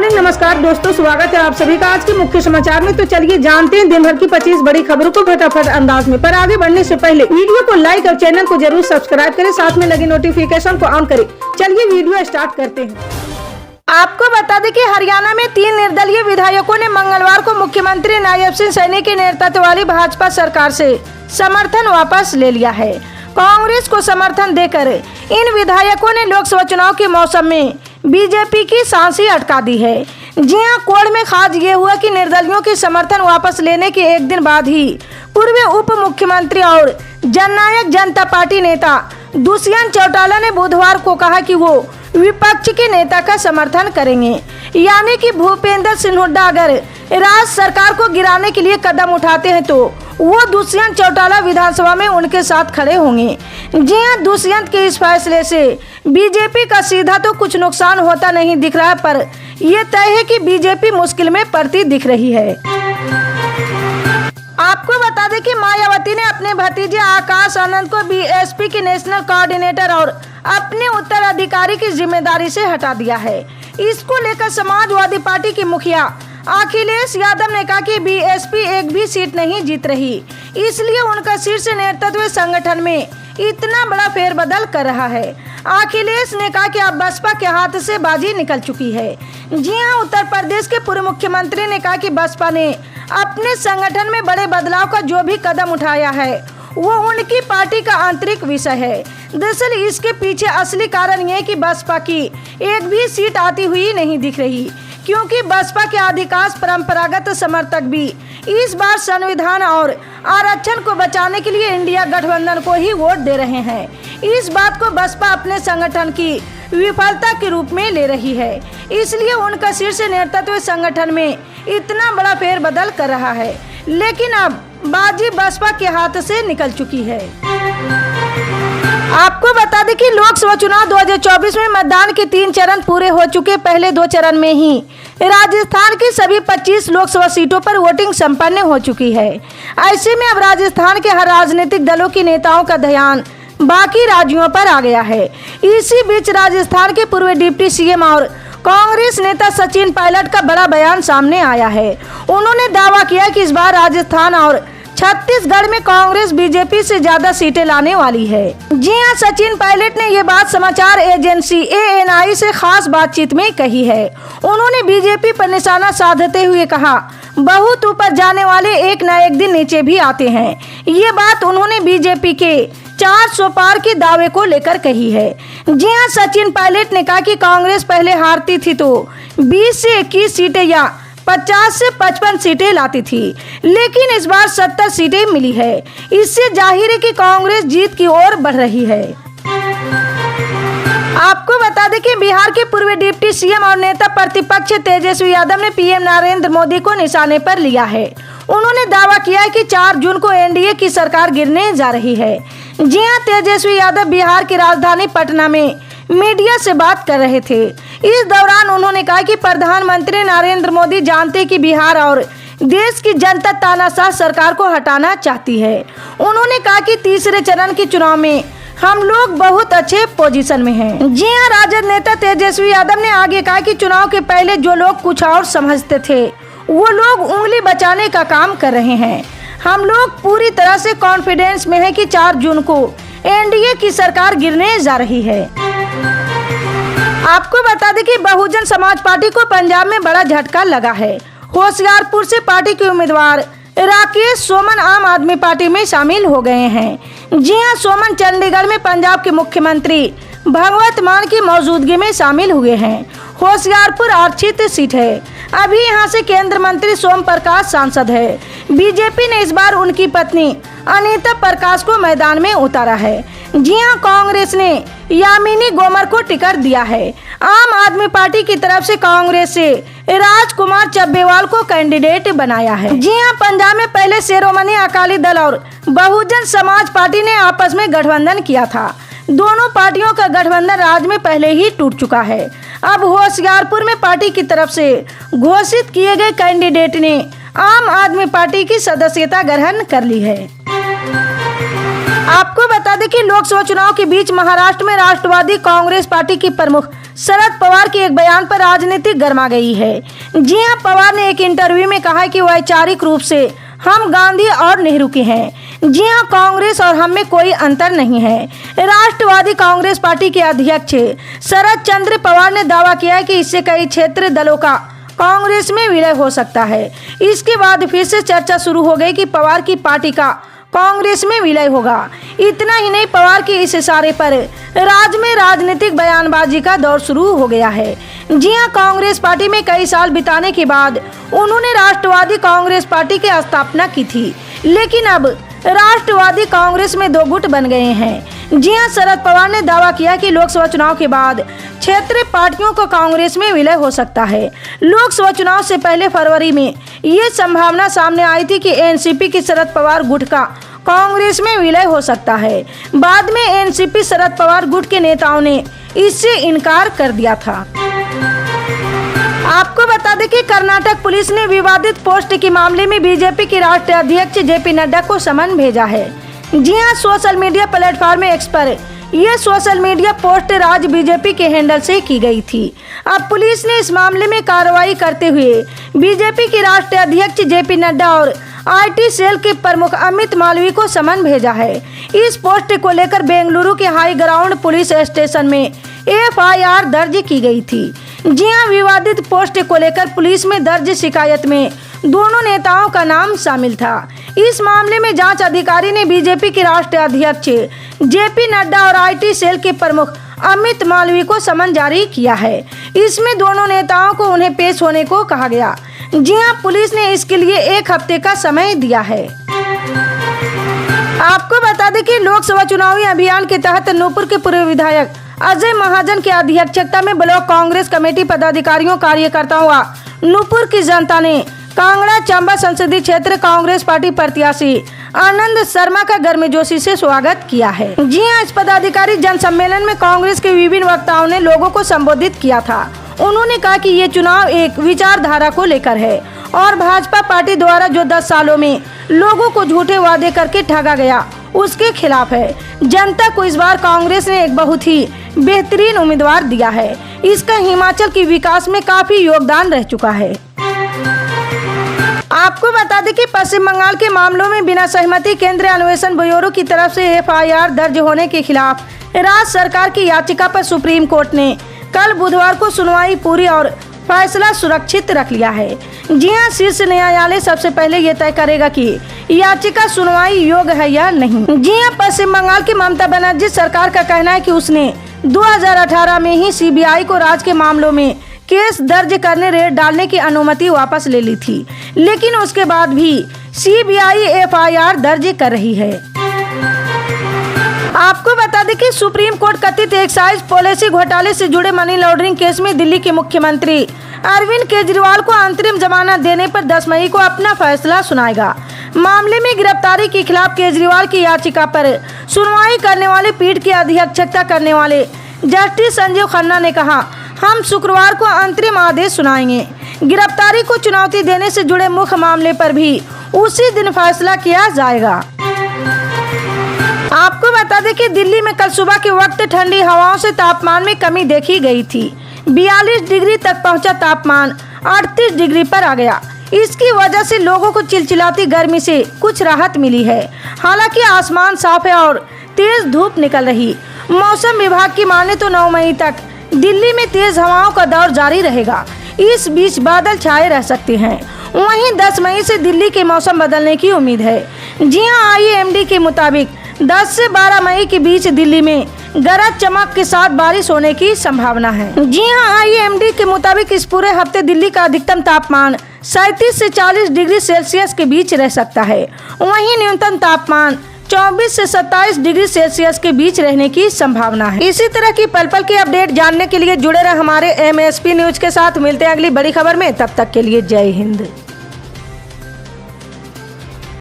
Morning. नमस्कार दोस्तों, स्वागत है आप सभी का आज के मुख्य समाचार में। तो चलिए जानते हैं दिन भर की 25 बड़ी खबरों को फटाफट अंदाज में। पर आगे बढ़ने से पहले वीडियो को लाइक और चैनल को जरूर सब्सक्राइब करें, साथ में लगे नोटिफिकेशन को ऑन करें। चलिए वीडियो स्टार्ट करते हैं। आपको बता दें कि हरियाणा में 3 निर्दलीय विधायकों ने मंगलवार को मुख्यमंत्री नायब सिंह सैनी के नेतृत्व वाली भाजपा सरकार से समर्थन वापस ले लिया है। कांग्रेस को समर्थन देकर इन विधायकों ने लोकसभा चुनाव के मौसम में बीजेपी की सांसें अटका दी है। जी हां, कोर्ट में खास ये हुआ कि निर्दलियों के समर्थन वापस लेने के एक दिन बाद ही पूर्व उप मुख्यमंत्री और जननायक जनता पार्टी नेता दुष्यंत चौटाला ने बुधवार को कहा कि वो विपक्ष के नेता का समर्थन करेंगे, यानी कि भूपेंद्र सिंह हुड्डा अगर राज्य सरकार को गिराने के लिए कदम उठाते हैं तो वो दुष्यंत चौटाला विधानसभा में उनके साथ खड़े होंगे। जी हां, दुष्यंत के इस फैसले से बीजेपी का सीधा तो कुछ नुकसान होता नहीं दिख रहा, पर यह तय है कि बीजेपी मुश्किल में पड़ती दिख रही है। आपको बता दें कि मायावती ने अपने भतीजे आकाश आनंद को बीएसपी के नेशनल कोऑर्डिनेटर और अपने उत्तराधिकारी की जिम्मेदारी से हटा दिया है। इसको लेकर समाजवादी पार्टी के मुखिया अखिलेश यादव ने कहा कि बीएसपी एक भी सीट नहीं जीत रही, इसलिए उनका शीर्ष नेतृत्व संगठन में इतना बड़ा फेरबदल कर रहा है। अखिलेश ने कहा कि अब बसपा के हाथ से बाजी निकल चुकी है। जी हां, उत्तर प्रदेश के पूर्व मुख्यमंत्री ने कहा कि बसपा ने अपने संगठन में बड़े बदलाव का जो भी कदम उठाया है वो उनकी पार्टी का आंतरिक विषय है। दरअसल इसके पीछे असली कारण ये कि बसपा की एक भी सीट आती हुई नहीं दिख रही, क्योंकि बसपा के अधिकांश परंपरागत समर्थक भी इस बार संविधान और आरक्षण को बचाने के लिए इंडिया गठबंधन को ही वोट दे रहे हैं। इस बात को बसपा अपने संगठन की विफलता के रूप में ले रही है, इसलिए उनका शीर्ष नेतृत्व संगठन में इतना बड़ा फेरबदल कर रहा है। लेकिन अब बाजी बसपा के हाथ से निकल चुकी है। आपको बता दें कि लोकसभा चुनाव 2024 में मतदान के 3 चरण पूरे हो चुके। पहले 2 चरण में ही राजस्थान की सभी 25 लोकसभा सीटों पर वोटिंग संपन्न हो चुकी है। ऐसे में अब राजस्थान के हर राजनीतिक दलों के नेताओं का ध्यान बाकी राज्यों पर आ गया है। इसी बीच राजस्थान के पूर्व डिप्टी सीएम और कांग्रेस नेता सचिन पायलट का बड़ा बयान सामने आया है। उन्होंने दावा किया कि इस बार राजस्थान और छत्तीसगढ़ में कांग्रेस बीजेपी से ज्यादा सीटें लाने वाली है। जी हां, सचिन पायलट ने ये बात समाचार एजेंसी ANI से खास बातचीत में कही है। उन्होंने बीजेपी पर निशाना साधते हुए कहा, बहुत ऊपर जाने वाले एक न एक दिन नीचे भी आते हैं। ये बात उन्होंने बीजेपी के 400 पार के दावे को लेकर कही है। जी हां, सचिन पायलट ने कहा कि कांग्रेस पहले हारती थी तो 20 से 21 सीटें या 50 से 55 सीटें लाती थी, लेकिन इस बार 70 सीटें मिली है। इससे जाहिर है कि कांग्रेस जीत की ओर बढ़ रही है। आपको बता दें कि बिहार के पूर्व डिप्टी सीएम और नेता प्रतिपक्ष तेजस्वी यादव ने पीएम नरेंद्र मोदी को निशाने पर लिया है। उन्होंने दावा किया है कि 4 जून को एनडीए की सरकार गिरने जा रही है। जी हां, तेजस्वी यादव बिहार की राजधानी पटना में मीडिया से बात कर रहे थे। इस दौरान उन्होंने कहा कि प्रधानमंत्री नरेंद्र मोदी जानते कि बिहार और देश की जनता तानाशाह सरकार को हटाना चाहती है। उन्होंने कहा कि तीसरे चरण के चुनाव में हम लोग बहुत अच्छे पोजीशन में हैं। जी हां, राजद नेता तेजस्वी यादव ने आगे कहा कि चुनाव के पहले जो लोग कुछ और समझते थे वो लोग उंगली बचाने का काम कर रहे हैं। हम लोग पूरी तरह से कॉन्फिडेंस में है कि 4 जून को एनडीए की सरकार गिरने जा रही है। आपको बता दें कि बहुजन समाज पार्टी को पंजाब में बड़ा झटका लगा है। होशियारपुर से पार्टी के उम्मीदवार राकेश सोमन आम आदमी पार्टी में शामिल हो गए हैं। जी हां, सोमन चंडीगढ़ में पंजाब के मुख्यमंत्री भगवंत मान की मौजूदगी में शामिल हुए हैं। होशियारपुर आरक्षित सीट है। अभी यहां से केंद्र मंत्री सोम प्रकाश सांसद है। बीजेपी ने इस बार उनकी पत्नी अनीता प्रकाश को मैदान में उतारा है। जी हां, कांग्रेस ने यामिनी गोमर को टिकट दिया है। आम आदमी पार्टी की तरफ से कांग्रेस से राजकुमार चब्बेवाल को कैंडिडेट बनाया है। जी हां, पंजाब में पहले शिरोमणि अकाली दल और बहुजन समाज पार्टी ने आपस में गठबंधन किया था। दोनों पार्टियों का गठबंधन राज्य में पहले ही टूट चुका है। अब होशियारपुर में पार्टी की तरफ से घोषित किए गए कैंडिडेट ने आम आदमी पार्टी की सदस्यता ग्रहण कर ली है। आपको बता दें कि लोकसभा चुनाव के बीच महाराष्ट्र में राष्ट्रवादी कांग्रेस पार्टी की प्रमुख शरद पवार के एक बयान पर राजनीति गर्मा गई है। जी हां, पवार ने एक इंटरव्यू में कहा है कि वैचारिक रूप से हम गांधी और नेहरू के हैं। जी हां, कांग्रेस और हम में कोई अंतर नहीं है। राष्ट्रवादी कांग्रेस पार्टी के अध्यक्ष शरद चंद्र पवार ने दावा किया है कि इससे कई क्षेत्रीय दलों का कांग्रेस में विलय हो सकता है। इसके बाद फिर से चर्चा शुरू हो गई कि पवार की पार्टी का कांग्रेस में विलय होगा। इतना ही नहीं, पवार के इस इशारे पर राज्य में राजनीतिक बयानबाजी का दौर शुरू हो गया है। जी हां, कांग्रेस पार्टी में कई साल बिताने के बाद उन्होंने राष्ट्रवादी कांग्रेस पार्टी की स्थापना की थी, लेकिन अब राष्ट्रवादी कांग्रेस में दो गुट बन गए हैं। जी हां, शरद पवार ने दावा किया कि लोकसभा चुनाव के बाद क्षेत्रीय पार्टियों को कांग्रेस में विलय हो सकता है। लोकसभा चुनाव से पहले फरवरी में ये संभावना सामने आई थी कि एनसीपी की शरद पवार गुट का कांग्रेस में विलय हो सकता है। बाद में एनसीपी शरद पवार गुट के नेताओं ने इससे इनकार कर दिया था। आपको बता दें कि कर्नाटक पुलिस ने विवादित पोस्ट के मामले में बीजेपी के राष्ट्रीय अध्यक्ष जेपी नड्डा को समन भेजा है। जी हां, सोशल मीडिया प्लेटफॉर्म एक्स पर यह सोशल मीडिया पोस्ट राज्य बीजेपी के हैंडल से की गई थी। अब पुलिस ने इस मामले में कार्रवाई करते हुए बीजेपी के राष्ट्रीय अध्यक्ष जेपी नड्डा और आईटी सेल के प्रमुख अमित मालवीय को समन भेजा है। इस पोस्ट को लेकर बेंगलुरु के हाई ग्राउंड पुलिस स्टेशन में एफआईआर दर्ज की गई थी। जी हां, विवादित पोस्ट को लेकर पुलिस में दर्ज शिकायत में दोनों नेताओं का नाम शामिल था। इस मामले में जांच अधिकारी ने बीजेपी के राष्ट्रीय अध्यक्ष जेपी नड्डा और आईटी सेल के प्रमुख अमित मालवीय को समन जारी किया है। इसमें दोनों नेताओं को उन्हें पेश होने को कहा गया। जी हां, पुलिस ने इसके लिए 1 हफ्ते का समय दिया है। आपको बता दें कि लोकसभा चुनावी अभियान के तहत नूपुर के पूर्व विधायक अजय महाजन की अध्यक्षता में ब्लॉक कांग्रेस कमेटी पदाधिकारियों कार्यकर्ताओं व नूपुर की जनता ने कांगड़ा चंबा संसदीय क्षेत्र कांग्रेस पार्टी प्रत्याशी आनंद शर्मा का गर्मजोशी से स्वागत किया है। जी हां, इस पदाधिकारी जन सम्मेलन में कांग्रेस के विभिन्न वक्ताओं ने लोगों को संबोधित किया था। उन्होंने कहा कि ये चुनाव एक विचारधारा को लेकर है और भाजपा पार्टी द्वारा जो 10 सालों में लोगों को झूठे वादे करके ठगा गया उसके खिलाफ है। जनता को इस बार कांग्रेस ने एक बहुत ही बेहतरीन उम्मीदवार दिया है। इसका हिमाचल के विकास में काफी योगदान रह चुका है। आपको बता दें कि पश्चिम बंगाल के मामलों में बिना सहमति केंद्रीय अन्वेषण ब्यूरो की तरफ से एफआईआर दर्ज होने के खिलाफ राज्य सरकार की याचिका पर सुप्रीम कोर्ट ने कल बुधवार को सुनवाई पूरी और फैसला सुरक्षित रख लिया है। जी हां, शीर्ष न्यायालय सबसे पहले ये तय करेगा कि याचिका सुनवाई योग्य है या नहीं। जी हां, पश्चिम बंगाल की ममता बनर्जी सरकार का कहना है कि उसने 2018 में ही सीबीआई को राज्य के मामलों में केस दर्ज करने रेड डालने की अनुमति वापस ले ली थी, लेकिन उसके बाद भी सीबीआई एफआईआर दर्ज कर रही है। आपको बता दें कि सुप्रीम कोर्ट कथित एक्साइज पॉलिसी घोटाले से जुड़े मनी लॉन्ड्रिंग केस में दिल्ली के मुख्यमंत्री अरविंद केजरीवाल को अंतरिम जमानत देने पर 10 मई को अपना फैसला सुनाएगा। मामले में गिरफ्तारी के खिलाफ केजरीवाल की याचिका पर सुनवाई करने वाली पीठ की अध्यक्षता करने वाले जस्टिस संजीव खन्ना ने कहा, हम शुक्रवार को अंतरिम आदेश सुनाएंगे। गिरफ्तारी को चुनौती देने से जुड़े मुख्य मामले पर भी उसी दिन फैसला किया जाएगा। आपको बता दें कि दिल्ली में कल सुबह के वक्त ठंडी हवाओं से तापमान में कमी देखी गई थी। 42 डिग्री तक पहुंचा तापमान 38 डिग्री पर आ गया। इसकी वजह से लोगों को चिलचिलाती गर्मी से कुछ राहत मिली है। हालांकि आसमान साफ है और तेज धूप निकल रही। मौसम विभाग की माने तो 9 मई तक दिल्ली में तेज हवाओं का दौर जारी रहेगा। इस बीच बादल छाए रह सकते हैं। वहीं 10 मई से दिल्ली के मौसम बदलने की उम्मीद है। जी हां, IMD के मुताबिक 10 से 12 मई के बीच दिल्ली में गरज चमक के साथ बारिश होने की संभावना है। जी हां, IMD के मुताबिक इस पूरे हफ्ते दिल्ली का अधिकतम तापमान 37 से 40 डिग्री सेल्सियस के बीच रह सकता है। वहीं न्यूनतम तापमान 24 से 27 डिग्री सेल्सियस के बीच रहने की संभावना है। इसी तरह की पल पल की अपडेट जानने के लिए जुड़े रहे हमारे MSP न्यूज के साथ। मिलते हैं अगली बड़ी खबर में, तब तक के लिए जय हिंद।